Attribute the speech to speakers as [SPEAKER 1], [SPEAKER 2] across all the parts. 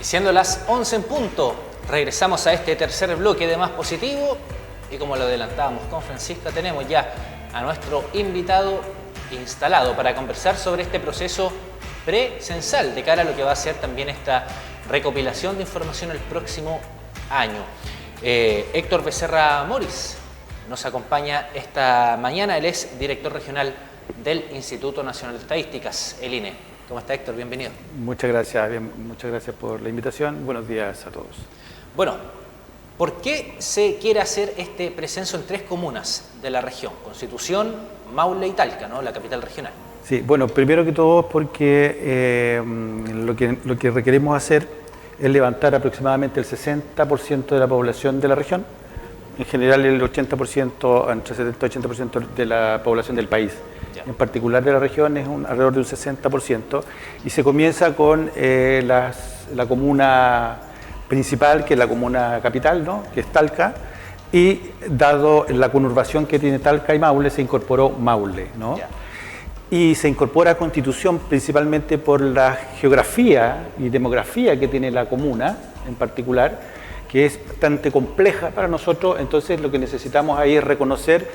[SPEAKER 1] Y siendo las 11 en punto, regresamos a este tercer bloque de Más Positivo y como lo adelantábamos con Francisca, tenemos ya a nuestro invitado instalado para conversar sobre este proceso pre-censal de cara a lo que va a ser también esta recopilación de información el próximo año. Héctor Becerra Moris nos acompaña esta mañana, él es director regional del Instituto Nacional de Estadísticas, el INE. ¿Cómo está, Héctor? Bienvenido.
[SPEAKER 2] Muchas gracias, muchas gracias por la invitación. Buenos días a todos.
[SPEAKER 1] Bueno, ¿por qué se quiere hacer este precenso en 3 comunas de la región? Constitución, Maule y Talca, ¿no? La capital regional.
[SPEAKER 2] Sí, bueno, primero que todo porque lo que requerimos hacer es levantar aproximadamente el 60% de la población de la región. En general el 80%, entre 70 y 80% de la población del país. Ya. En particular de la región es alrededor de un 60%. Y se comienza con la comuna principal, que es la comuna capital, ¿no? Que es Talca. Y dado la conurbación que tiene Talca y Maule, se incorporó Maule, ¿no? Ya. Y se incorpora a Constitución principalmente por la geografía y demografía que tiene la comuna en particular, que es bastante compleja para nosotros. Entonces lo que necesitamos ahí es reconocer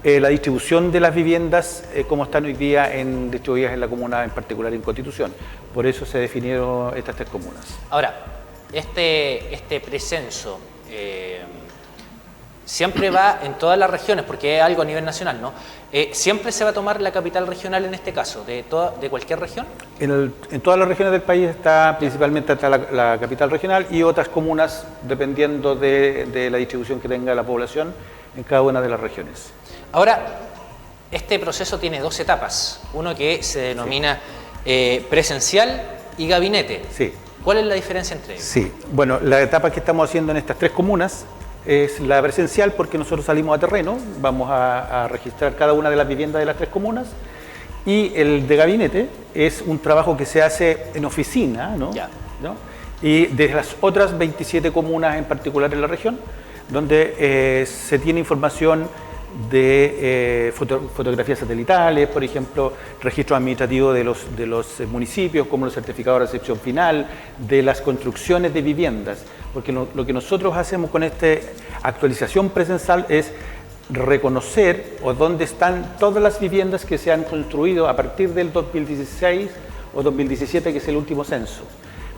[SPEAKER 2] la distribución de las viviendas como están hoy día distribuidas en la comuna, en particular en Constitución. Por eso se definieron estas 3 comunas.
[SPEAKER 1] Ahora, este precenso siempre va en todas las regiones, porque es algo a nivel nacional, ¿no? ¿Siempre se va a tomar la capital regional en este caso, de cualquier región?
[SPEAKER 2] En todas las regiones del país principalmente está la capital regional y otras comunas, dependiendo de la distribución que tenga la población en cada una de las regiones.
[SPEAKER 1] Ahora, este proceso tiene 2 etapas, uno que se denomina presencial y gabinete.
[SPEAKER 2] Sí.
[SPEAKER 1] ¿Cuál es la diferencia entre ellos?
[SPEAKER 2] Sí, bueno, la etapa que estamos haciendo en estas 3 comunas es la presencial, porque nosotros salimos a terreno, vamos a registrar cada una de las viviendas de las 3 comunas, y el de gabinete es un trabajo que se hace en oficina, ¿no?
[SPEAKER 1] Ya.
[SPEAKER 2] ¿No? Y de las otras 27 comunas en particular en la región, donde se tiene información de fotografías satelitales, por ejemplo, registros administrativos de los municipios, como los certificados de recepción final, de las construcciones de viviendas, porque lo que nosotros hacemos con esta actualización presencial es reconocer dónde están todas las viviendas que se han construido a partir del 2016 o 2017, que es el último censo,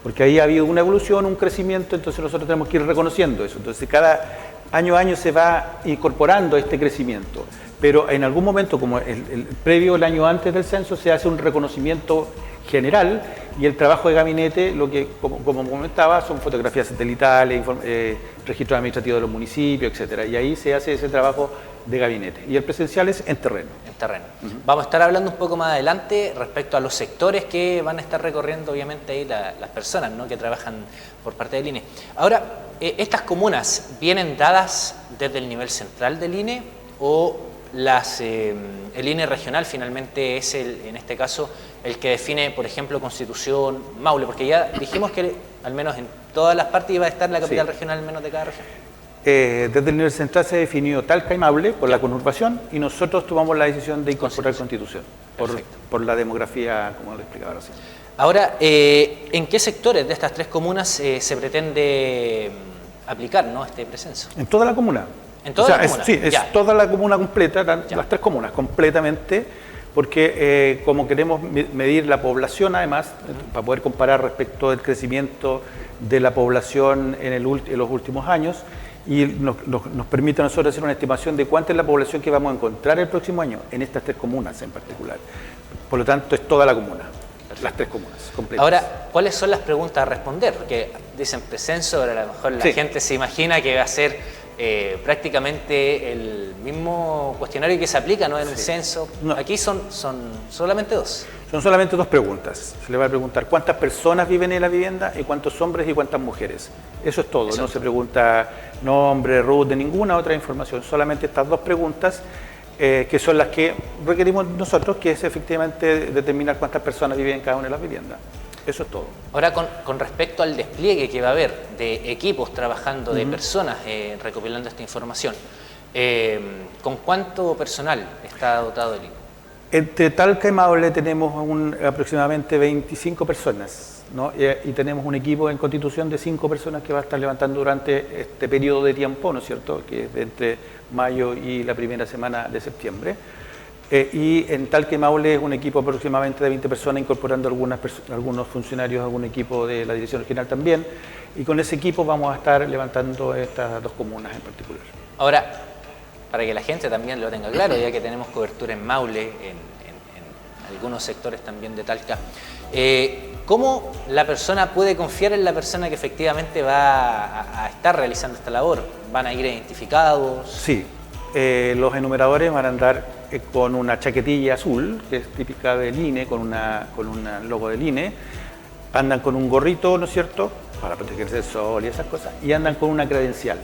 [SPEAKER 2] porque ahí ha habido una evolución, un crecimiento, entonces nosotros tenemos que ir reconociendo eso. Entonces cada año a año se va incorporando este crecimiento, pero en algún momento, como el año antes del censo, se hace un reconocimiento general, y el trabajo de gabinete, lo que como comentaba, son fotografías satelitales, registros administrativos de los municipios, etcétera, y ahí se hace ese trabajo de gabinete, y el presencial es en terreno.
[SPEAKER 1] En terreno. Vamos a estar hablando un poco más adelante respecto a los sectores que van a estar recorriendo, obviamente, ahí las personas, ¿no?, que trabajan por parte del INE. Ahora, ¿estas comunas vienen dadas desde el nivel central del INE o el INE regional finalmente es en este caso el que define, por ejemplo, Constitución, Maule? Porque ya dijimos que al menos en todas las partes iba a estar la capital regional al menos de cada región.
[SPEAKER 2] Desde el nivel central se definió Talca y Maule por la conurbación, y nosotros tomamos la decisión de incorporar Constitución por la demografía, como lo explicaba recién.
[SPEAKER 1] Ahora, ¿en qué sectores de estas 3 comunas se pretende aplicar, ¿no?, este precenso?
[SPEAKER 2] En toda la comuna.
[SPEAKER 1] ¿En toda la comuna?
[SPEAKER 2] Sí, es toda la comuna completa, las 3 comunas completamente, porque como queremos medir la población, además, para poder comparar respecto del crecimiento de la población en los últimos años, y nos permite a nosotros hacer una estimación de cuánta es la población que vamos a encontrar el próximo año en estas 3 comunas en particular. Por lo tanto, es toda la comuna. Las 3 comunas completas.
[SPEAKER 1] Ahora, ¿cuáles son las preguntas a responder? Porque dicen precenso, pero a lo mejor la gente se imagina que va a ser prácticamente el mismo cuestionario que se aplica, ¿no?, en un censo. No. Aquí son solamente 2.
[SPEAKER 2] Son solamente 2 preguntas. Se le va a preguntar cuántas personas viven en la vivienda y cuántos hombres y cuántas mujeres. Eso es todo. No se pregunta nombre, RUT, de ninguna otra información. Solamente estas 2 preguntas, que son las que requerimos nosotros, que es efectivamente determinar cuántas personas viven en cada una de las viviendas. Eso es todo.
[SPEAKER 1] Ahora, con respecto al despliegue que va a haber de equipos trabajando, de personas recopilando esta información, ¿con cuánto personal está dotado el INE?
[SPEAKER 2] Entre Talca y Maule tenemos aproximadamente 25 personas ¿no? Y tenemos un equipo en Constitución de 5 personas que va a estar levantando durante este periodo de tiempo, ¿no es cierto?, que es entre mayo y la primera semana de septiembre. Y en Talca y Maule es un equipo aproximadamente de 20 personas, incorporando algunos funcionarios, algún equipo de la Dirección Regional también. Y con ese equipo vamos a estar levantando estas 2 comunas en particular.
[SPEAKER 1] Ahora, para que la gente también lo tenga claro, ya que tenemos cobertura en Maule, en algunos sectores también de Talca, ¿cómo la persona puede confiar en la persona que efectivamente va a estar realizando esta labor? ¿Van a ir identificados?
[SPEAKER 2] Sí, los enumeradores van a andar con una chaquetilla azul, que es típica del INE, con un logo del INE, andan con un gorrito, ¿no es cierto?, para protegerse del sol y esas cosas, y andan con una credencial.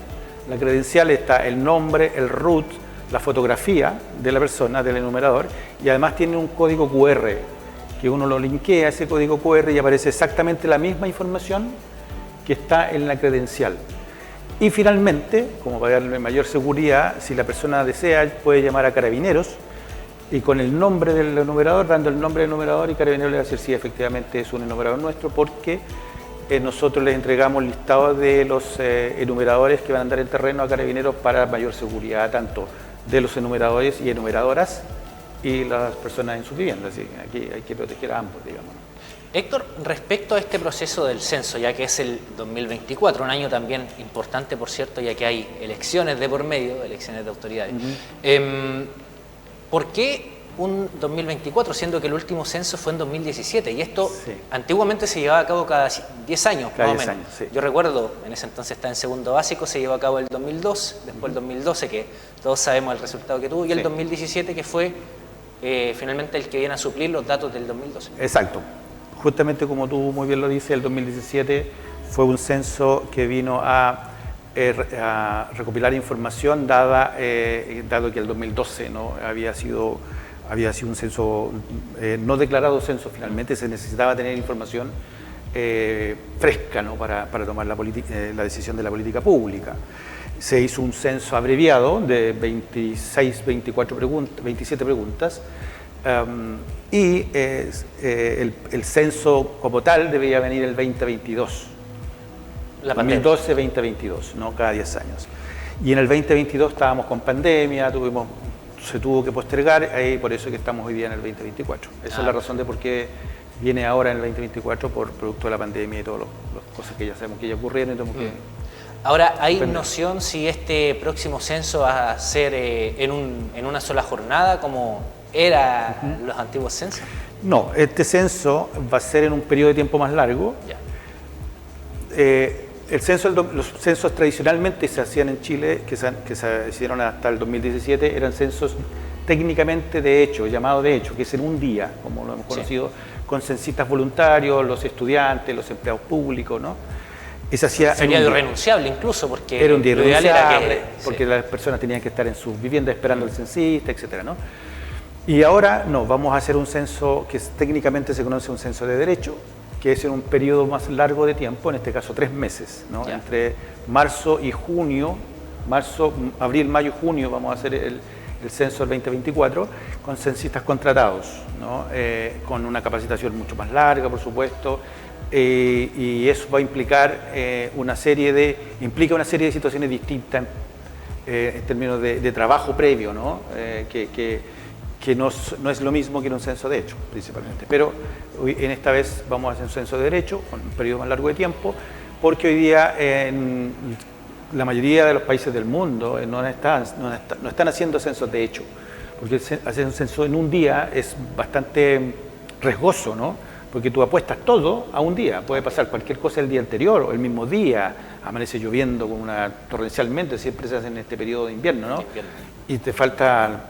[SPEAKER 2] La credencial está el nombre, el RUT, la fotografía de la persona, del enumerador, y además tiene un código QR, que uno lo linkea a ese código QR y aparece exactamente la misma información que está en la credencial. Y finalmente, como para darle mayor seguridad, si la persona desea, puede llamar a Carabineros y con el nombre del enumerador, dando el nombre del enumerador, y Carabineros le va a decir si efectivamente es un enumerador nuestro, porque nosotros les entregamos listados de los enumeradores que van a andar en terreno a Carabineros para mayor seguridad, tanto de los enumeradores y enumeradoras y las personas en sus viviendas. Así que aquí hay que proteger a ambos, digamos.
[SPEAKER 1] Héctor, respecto a este proceso del censo, ya que es el 2024, un año también importante, por cierto, ya que hay elecciones de por medio, elecciones de autoridades, ¿por qué un 2024, siendo que el último censo fue en 2017? Y esto antiguamente se llevaba a cabo cada 10 años, más o menos. Yo recuerdo, en ese entonces estaba en segundo básico, se llevó a cabo el 2002, después el 2012, que todos sabemos el resultado que tuvo, y el 2017, que fue finalmente el que viene a suplir los datos del 2012.
[SPEAKER 2] Exacto. Justamente como tú muy bien lo dices, el 2017 fue un censo que vino a recopilar información dado que el 2012 ¿no? había sido un censo no declarado censo. Finalmente se necesitaba tener información fresca, ¿no? para tomar la decisión de la política pública. Se hizo un censo abreviado de 27 preguntas, y el censo como tal debía venir el 2022. 2012-2022, ¿no? Cada 10 años. Y en el 2022 estábamos con pandemia, se tuvo que postergar, y por eso que estamos hoy día en el 2024. Esa es la razón de por qué viene ahora en el 2024, por producto de la pandemia y todas las cosas que ya sabemos que ya ocurrieron.
[SPEAKER 1] Ahora, ¿hay noción si este próximo censo va a ser en una sola jornada como eran los antiguos censos?
[SPEAKER 2] No, este censo va a ser en un periodo de tiempo más largo. Los censos tradicionalmente se hacían en Chile, que se hicieron hasta el 2017, eran censos técnicamente de hecho, llamados de hecho, que es en un día, como lo hemos conocido, con censistas voluntarios, los estudiantes, los empleados públicos, ¿no?
[SPEAKER 1] Sería irrenunciable incluso, porque
[SPEAKER 2] era un día irrenunciable, porque las personas tenían que estar en sus viviendas esperando al censista, etcétera, ¿no? Y ahora no, vamos a hacer un censo que técnicamente se conoce un censo de derecho, que es en un periodo más largo de tiempo, en este caso 3 meses, ¿no? Entre marzo y junio, abril, mayo y junio vamos a hacer el censo del 2024 con censistas contratados, ¿no? Con una capacitación mucho más larga, por supuesto, y eso va a implicar una serie de situaciones distintas en términos de trabajo previo, ¿no? Que no es lo mismo que en un censo de hecho, principalmente. Pero en esta vez vamos a hacer un censo de derecho con un periodo más largo de tiempo, porque hoy día en la mayoría de los países del mundo no están haciendo censos de hecho, porque hacer un censo en un día es bastante riesgoso, ¿no? Porque tú apuestas todo a un día, puede pasar cualquier cosa el día anterior o el mismo día, amanece lloviendo torrencialmente, siempre se hace en este periodo de invierno, ¿no? Y te falta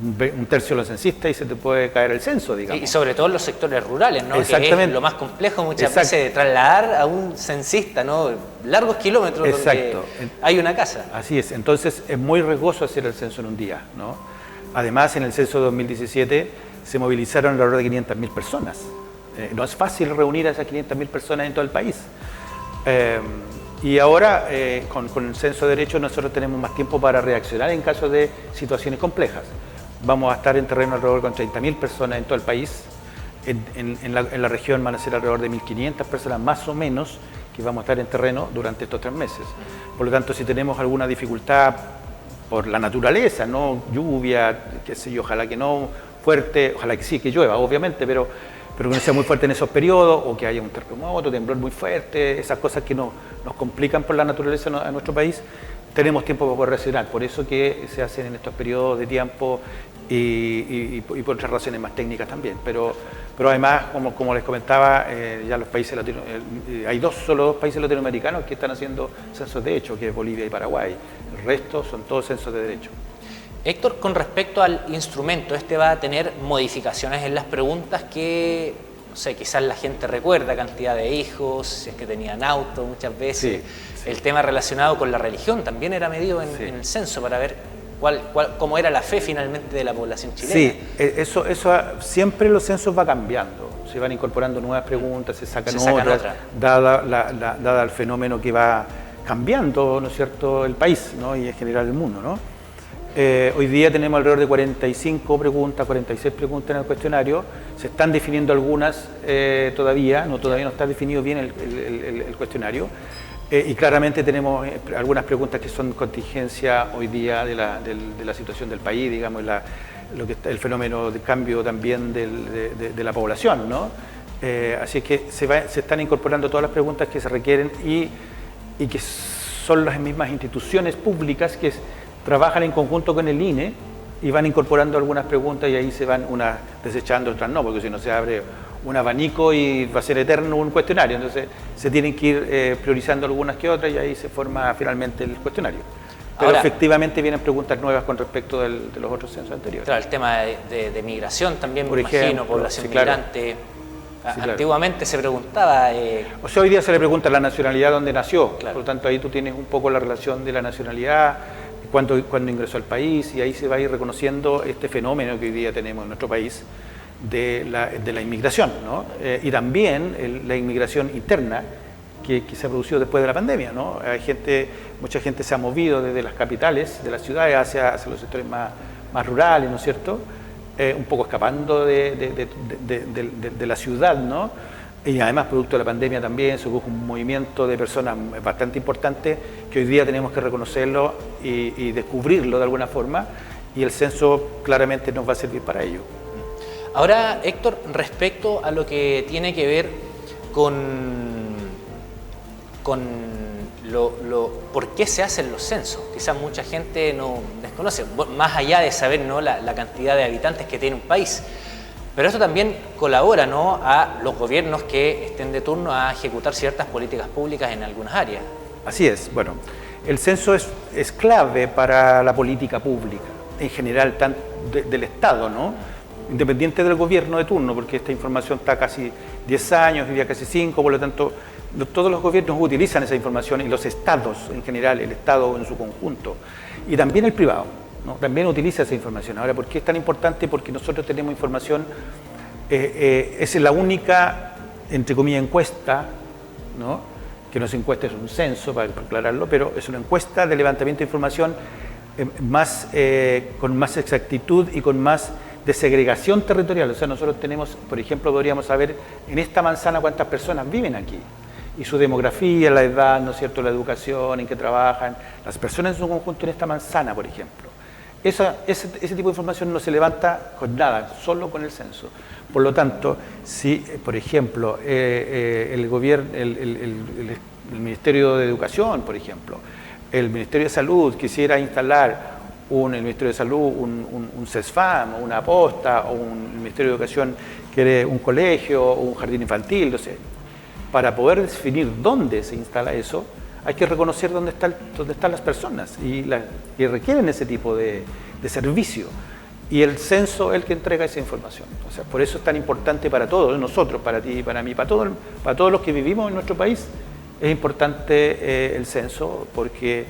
[SPEAKER 2] un tercio de los censistas y se te puede caer el censo, digamos.
[SPEAKER 1] Y sobre todo en los sectores rurales, ¿no?
[SPEAKER 2] Exactamente.
[SPEAKER 1] Que es lo más complejo muchas veces de trasladar a un censista, ¿no? Largos kilómetros.
[SPEAKER 2] Exacto.
[SPEAKER 1] Donde hay una casa.
[SPEAKER 2] Así es, entonces es muy riesgoso hacer el censo en un día, ¿no? Además, en el censo de 2017 se movilizaron alrededor de 500.000 personas. No es fácil reunir a esas 500.000 personas en todo el país. Y ahora, con el censo de derechos, nosotros tenemos más tiempo para reaccionar en caso de situaciones complejas. Vamos a estar en terreno alrededor con 30.000 personas en todo el país, en la región van a ser alrededor de 1.500 personas más o menos que vamos a estar en terreno durante estos 3 meses. Por lo tanto, si tenemos alguna dificultad por la naturaleza, no lluvia, qué sé yo, ojalá que no fuerte, ojalá que sí, que llueva, obviamente, pero que no sea muy fuerte en esos periodos, o que haya un terremoto, temblor muy fuerte, esas cosas que nos complican por la naturaleza en nuestro país, tenemos tiempo para poder reaccionar. Por eso que se hacen en estos periodos de tiempo y por otras razones más técnicas también. Pero además, como les comentaba, ya los países hay solo dos países latinoamericanos que están haciendo censos de hecho, que es Bolivia y Paraguay. El resto son todos censos de derecho.
[SPEAKER 1] Héctor, con respecto al instrumento, ¿este va a tener modificaciones en las preguntas que, no sé, quizás la gente recuerda, cantidad de hijos, si es que tenían auto muchas veces? Sí. El tema relacionado con la religión también era medido en el censo para ver cómo era la fe finalmente de la población chilena.
[SPEAKER 2] Sí, eso siempre los censos va cambiando, se van incorporando nuevas preguntas, se sacan otras. Dada el fenómeno que va cambiando, ¿no es cierto?, el país, ¿no?, y en general el mundo, ¿no? Hoy día tenemos alrededor de 45 preguntas, 46 preguntas en el cuestionario. Se están definiendo algunas todavía no está definido bien el cuestionario. Y claramente tenemos algunas preguntas que son contingencia hoy día de la situación del país, digamos, el fenómeno de cambio también de la población, ¿no? Así que se están incorporando todas las preguntas que se requieren y que son las mismas instituciones públicas que trabajan en conjunto con el INE y van incorporando algunas preguntas y ahí se van unas desechando, otras no, porque si no se abre un abanico y va a ser eterno un cuestionario. Entonces se tienen que ir priorizando algunas que otras y ahí se forma finalmente el cuestionario. Pero ahora, efectivamente vienen preguntas nuevas con respecto de los otros censos anteriores.
[SPEAKER 1] Claro, el tema de migración también, me imagino, población migrante. Claro. Antiguamente se preguntaba...
[SPEAKER 2] O sea, hoy día se le pregunta la nacionalidad donde nació. Claro. Por lo tanto, ahí tú tienes un poco la relación de la nacionalidad, cuándo ingresó al país, y ahí se va a ir reconociendo este fenómeno que hoy día tenemos en nuestro país de la inmigración, ¿no? Y también la inmigración interna que se ha producido después de la pandemia, ¿no? Mucha gente se ha movido desde las capitales, de las ciudades, hacia los sectores más rurales, ¿no es cierto? Un poco escapando de la ciudad, ¿no? Y además, producto de la pandemia también, se produjo un movimiento de personas bastante importante que hoy día tenemos que reconocerlo y descubrirlo de alguna forma, y el censo claramente nos va a servir para ello.
[SPEAKER 1] Ahora, Héctor, respecto a lo que tiene que ver con por qué se hacen los censos. Quizás mucha gente no desconoce, más allá de saber, ¿no?, la cantidad de habitantes que tiene un país. Pero esto también colabora, ¿no?, a los gobiernos que estén de turno a ejecutar ciertas políticas públicas en algunas áreas.
[SPEAKER 2] Así es. Bueno, el censo es clave para la política pública, en general, del Estado, ¿no?, independiente del gobierno de turno, porque esta información está casi 10 años, hoy día casi 5, por lo tanto, todos los gobiernos utilizan esa información, y los estados en general, el Estado en su conjunto, y también el privado, ¿no?, también utiliza esa información. Ahora, ¿por qué es tan importante? Porque nosotros tenemos información, es la única, entre comillas, encuesta, ¿no?, que no es encuesta, es un censo, para aclararlo, pero es una encuesta de levantamiento de información con más exactitud y con más de segregación territorial. O sea, nosotros tenemos, por ejemplo, podríamos saber en esta manzana cuántas personas viven aquí, y su demografía, la edad, ¿no es cierto?, la educación, en que trabajan, las personas en su conjunto en esta manzana, por ejemplo. Ese tipo de información no se levanta con nada, solo con el censo. Por lo tanto, si, por ejemplo, el Ministerio de Educación, por ejemplo, el Ministerio de Salud quisiera instalar el Ministerio de Salud, un CESFAM, o una posta, o el Ministerio de Educación quiere un colegio o un jardín infantil, no sé. Para poder definir dónde se instala eso, hay que reconocer dónde están las personas y requieren ese tipo de servicio. Y el censo es el que entrega esa información. O sea, por eso es tan importante para todos nosotros, para ti, para mí, para todos los que vivimos en nuestro país. Es importante el censo porque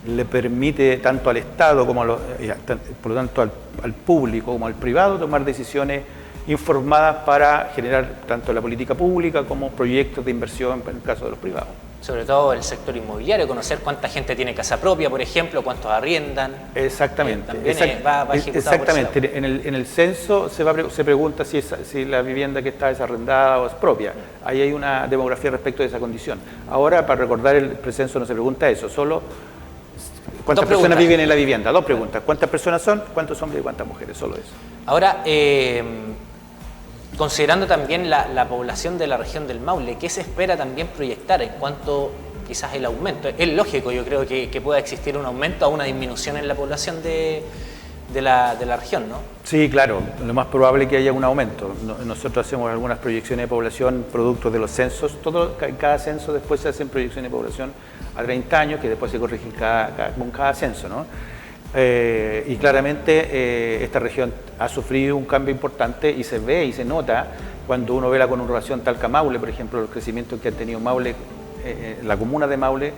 [SPEAKER 2] le permite tanto al Estado como por lo tanto al público como al privado tomar decisiones informadas para generar tanto la política pública como proyectos de inversión en el caso de los privados.
[SPEAKER 1] Sobre todo el sector inmobiliario, conocer cuánta gente tiene casa propia, por ejemplo, cuántos arriendan.
[SPEAKER 2] Exactamente.
[SPEAKER 1] También va ejecutado
[SPEAKER 2] Exactamente.
[SPEAKER 1] por ese lado.
[SPEAKER 2] En el censo se pregunta si la vivienda que está es arrendada o es propia. Ahí hay una demografía respecto de esa condición. Ahora, para recordar el precenso no se pregunta eso, solo cuántas personas viven en la vivienda. Dos preguntas. ¿Cuántas personas son? ¿Cuántos hombres y cuántas mujeres? Solo eso.
[SPEAKER 1] Ahora, considerando también la población de la región del Maule, ¿qué se espera también proyectar en cuanto quizás el aumento? Es lógico, yo creo que pueda existir un aumento o una disminución en la población de la región, ¿no?
[SPEAKER 2] Sí, claro, lo más probable es que haya un aumento. Nosotros hacemos algunas proyecciones de población producto de los censos. En cada censo después se hacen proyecciones de población a 30 años que después se corrigen con cada censo, ¿no? Y claramente esta región ha sufrido un cambio importante y se ve y se nota cuando uno ve la conurbación Talca-Maule, por ejemplo, los crecimientos que ha tenido Maule, la comuna de Maule,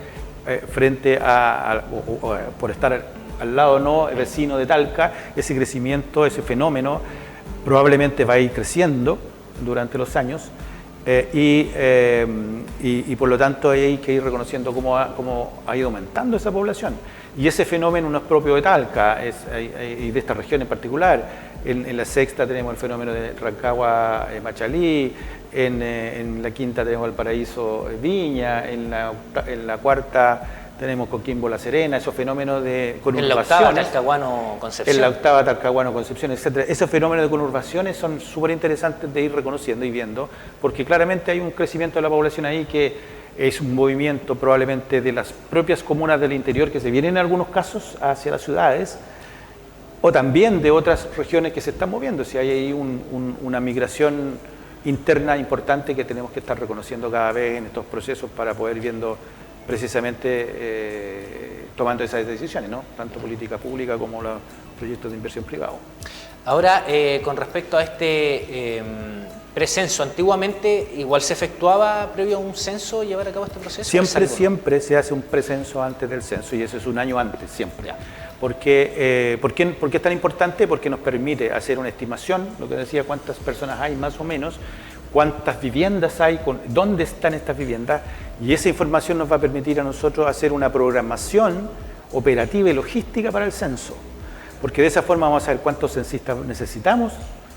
[SPEAKER 2] frente por estar al lado no vecino de Talca, ese crecimiento, ese fenómeno probablemente va a ir creciendo durante los años y por lo tanto hay que ir reconociendo cómo ha ido aumentando esa población. Y ese fenómeno no es propio de Talca y de esta región en particular. En la sexta tenemos el fenómeno de Rancagua-Machalí, en la quinta tenemos el Paraíso Viña, en la cuarta tenemos Coquimbo-La Serena, esos fenómenos de conurbaciones.
[SPEAKER 1] En la octava Talcahuano-Concepción.
[SPEAKER 2] En la octava Talcahuano-Concepción, etc. Esos fenómenos de conurbaciones son súper interesantes de ir reconociendo y viendo, porque claramente hay un crecimiento de la población ahí que es un movimiento probablemente de las propias comunas del interior que se vienen en algunos casos hacia las ciudades, o también de otras regiones que se están moviendo. Si hay ahí una migración interna importante que tenemos que estar reconociendo cada vez en estos procesos para poder ir viendo precisamente tomando esas decisiones, ¿no? Tanto política pública como los proyectos de inversión privados.
[SPEAKER 1] Ahora, con respecto a este precenso, antiguamente igual se efectuaba previo a un censo llevar a cabo este proceso.
[SPEAKER 2] Siempre se hace un precenso antes del censo y eso es un año antes, siempre. Ya. ¿Por qué es tan importante? Porque nos permite hacer una estimación, lo que decía, cuántas personas hay más o menos, cuántas viviendas hay, dónde están estas viviendas, y esa información nos va a permitir a nosotros hacer una programación operativa y logística para el censo. Porque de esa forma vamos a saber cuántos censistas necesitamos,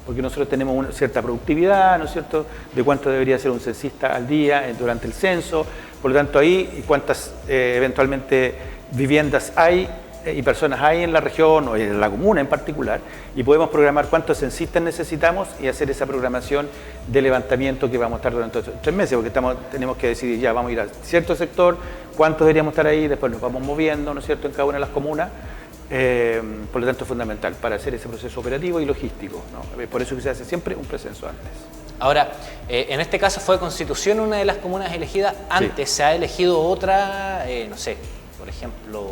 [SPEAKER 2] porque nosotros tenemos una cierta productividad, ¿no es cierto?, de cuánto debería ser un censista al día durante el censo, por lo tanto ahí cuántas eventualmente viviendas hay y personas hay en la región o en la comuna en particular, y podemos programar cuántos censistas necesitamos y hacer esa programación de levantamiento que vamos a estar durante 3 meses, porque tenemos que decidir ya, vamos a ir a cierto sector, cuántos deberíamos estar ahí, después nos vamos moviendo, ¿no es cierto?, en cada una de las comunas. Por lo tanto es fundamental para hacer ese proceso operativo y logístico, ¿no? Por eso que se hace siempre un precenso antes.
[SPEAKER 1] Ahora, en este caso fue Constitución una de las comunas elegidas, antes sí. Se ha elegido otra, no sé, por ejemplo,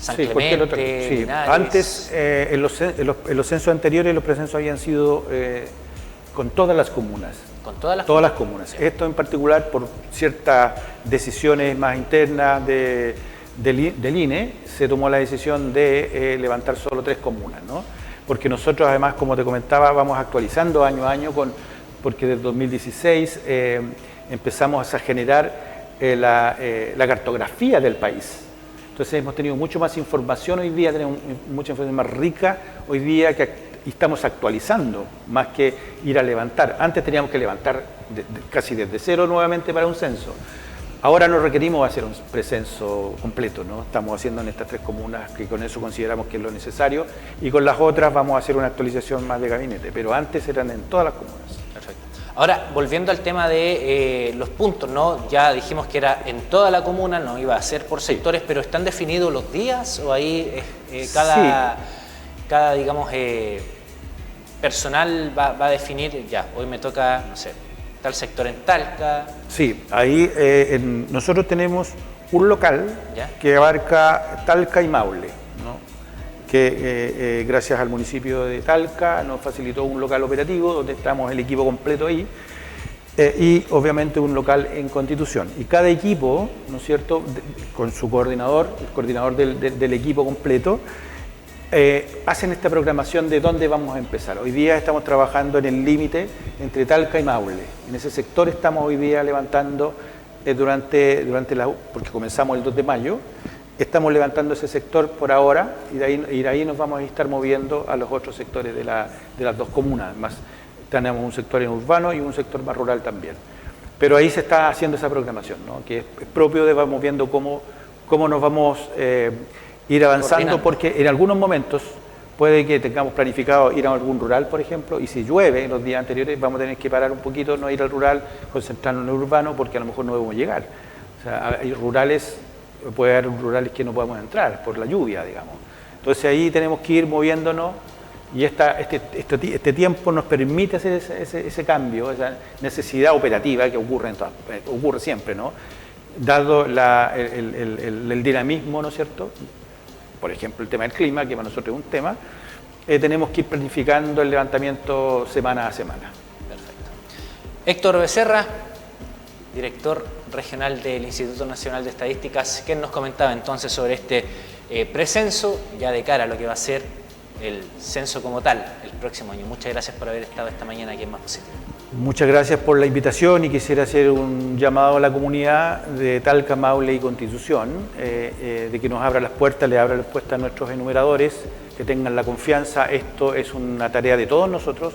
[SPEAKER 1] San Clemente,
[SPEAKER 2] sí. Antes, en los censos anteriores los precensos habían sido con todas las comunas.
[SPEAKER 1] ¿Con todas
[SPEAKER 2] las comunas? Esto en particular por ciertas decisiones más internas del INE, se tomó la decisión de levantar solo 3 comunas, ¿no? Porque nosotros además, como te comentaba, vamos actualizando año a año, porque desde 2016 empezamos a generar la cartografía del país. Entonces hemos tenido mucho más información hoy día, tenemos mucha información más rica hoy día y estamos actualizando más que ir a levantar. Antes teníamos que levantar casi desde cero nuevamente para un censo. Ahora no requerimos hacer un precenso completo, ¿no? Estamos haciendo en estas 3 comunas que con eso consideramos que es lo necesario, y con las otras vamos a hacer una actualización más de gabinete, pero antes eran en todas las comunas.
[SPEAKER 1] Perfecto. Ahora, volviendo al tema de los puntos, ¿no? Ya dijimos que era en toda la comuna, no iba a ser por sectores, pero ¿están definidos los días o ahí cada digamos, personal va a definir, ya, hoy me toca, no sé, tal sector en Talca?
[SPEAKER 2] Sí, ahí nosotros tenemos un local, ¿ya?, que abarca Talca y Maule, ¿no?, que gracias al municipio de Talca nos facilitó un local operativo donde estamos el equipo completo ahí, y obviamente un local en Constitución. Y cada equipo, ¿no es cierto?, con su coordinador, el coordinador del equipo completo, hacen esta programación de dónde vamos a empezar. Hoy día estamos trabajando en el límite entre Talca y Maule. En ese sector estamos hoy día levantando, porque comenzamos el 2 de mayo, estamos levantando ese sector por ahora y de ahí nos vamos a estar moviendo a los otros sectores de las dos comunas. Más, tenemos un sector en urbano y un sector más rural también. Pero ahí se está haciendo esa programación, ¿no? Que es propio de vamos viendo cómo nos vamos ir avanzando, porque en algunos momentos puede que tengamos planificado ir a algún rural, por ejemplo, y si llueve en los días anteriores vamos a tener que parar un poquito, no ir al rural, concentrarnos en el urbano, porque a lo mejor no debemos llegar. O sea, hay rurales, puede haber rurales que no podemos entrar por la lluvia, digamos. Entonces ahí tenemos que ir moviéndonos y este tiempo nos permite hacer ese cambio, esa necesidad operativa que ocurre siempre, ¿no? Dado el dinamismo, ¿no es cierto? Por ejemplo, el tema del clima, que para nosotros es un tema, tenemos que ir planificando el levantamiento semana a semana.
[SPEAKER 1] Perfecto. Héctor Becerra, director regional del Instituto Nacional de Estadísticas, ¿qué nos comentaba entonces sobre este precenso ya de cara a lo que va a ser el censo como tal el próximo año? Muchas gracias por haber estado esta mañana aquí en Más Positivo.
[SPEAKER 2] Muchas gracias por la invitación y quisiera hacer un llamado a la comunidad de Talca, Maule y Constitución, de que nos abra las puertas, le abra las puertas a nuestros enumeradores, que tengan la confianza. Esto es una tarea de todos nosotros,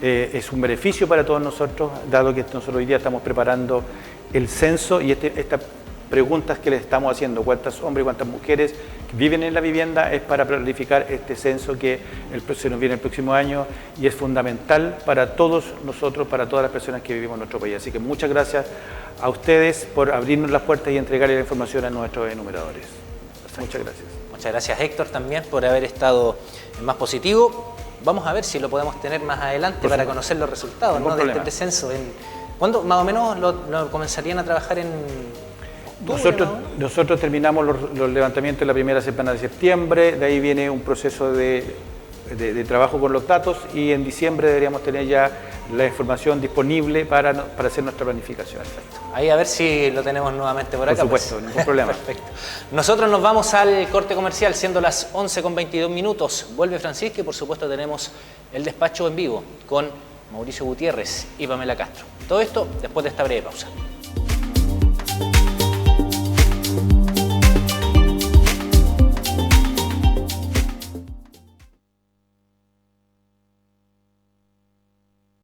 [SPEAKER 2] es un beneficio para todos nosotros, dado que nosotros hoy día estamos preparando el censo y estas preguntas que les estamos haciendo, cuántos hombres y cuántas mujeres viven en la vivienda, es para planificar este censo que se nos viene el próximo año y es fundamental para todos nosotros, para todas las personas que vivimos en nuestro país. Así que muchas gracias a ustedes por abrirnos las puertas y entregarle la información a nuestros enumeradores. Muchas gracias.
[SPEAKER 1] Muchas gracias, Héctor, también por haber estado en Más Positivo. Vamos a ver si lo podemos tener más adelante para conocer los resultados, ¿no?, de este censo. ¿Cuándo más o menos lo comenzarían a trabajar en...?
[SPEAKER 2] Nosotros terminamos los levantamientos en la primera semana de septiembre, de ahí viene un proceso de trabajo con los datos y en diciembre deberíamos tener ya la información disponible para hacer nuestra planificación.
[SPEAKER 1] Perfecto. Ahí a ver si lo tenemos nuevamente por acá.
[SPEAKER 2] Por supuesto, ningún problema.
[SPEAKER 1] Perfecto. Nosotros nos vamos al corte comercial, siendo las 11:22. Vuelve Francisca y por supuesto tenemos el despacho en vivo con Mauricio Gutiérrez y Pamela Castro. Todo esto después de esta breve pausa.